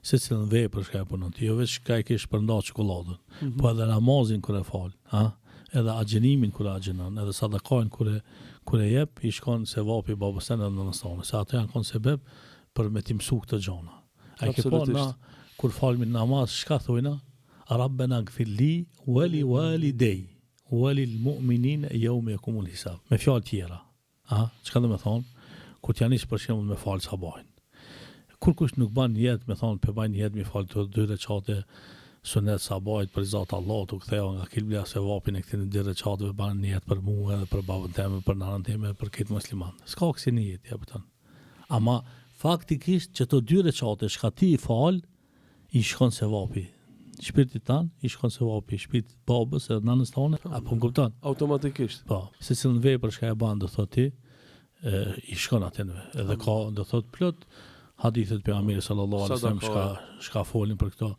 se cilën vepër shka e punon ti, jo veç ka e kish përnda çokoladën, po edhe namazin kur e fal, edhe agjenimin kur e agjenon, edhe sadakajn kur e jep, i shkon se vapi babës tënë edhe nënës tonë, se ato janë konë sebeb për me ti mësu këtë gjona. A i ke po na, kur falmi namaz, shka thujna? Rabbena gfirli, wali walidej, wali l-mu'minin e jaume yakumul hisab. Me fjallë tjera. Çka do me thonë? Kur t'janë ishë për shembull me falë sabajnë. Kur kush nuk ban jetë, me thonë, për bajnë jetë me falë të 2 rekate sunet sabajt për zatë Allah, të këtheo nga kilblia se vapin e këtine 2 rekateve ban jetë për mu edhe për babën teme, për nanën teme, për këtë musliman. S'ka kësi një jetë, jepëtën. Ama faktikisht që të 2 rekate shka ti i falë, i shkon se vapi. Shpirtit tanë, i shkon se vapi, shpirtit babës edhe nanës tonë, apo më kupton? Automatikisht. Po, se cilën vepër shka e ban, do thot ti, i shkon atinve. Edhe ka, do thot plot, hadithet për Amiri sallallahu alaihi wasallam shka folin për këto.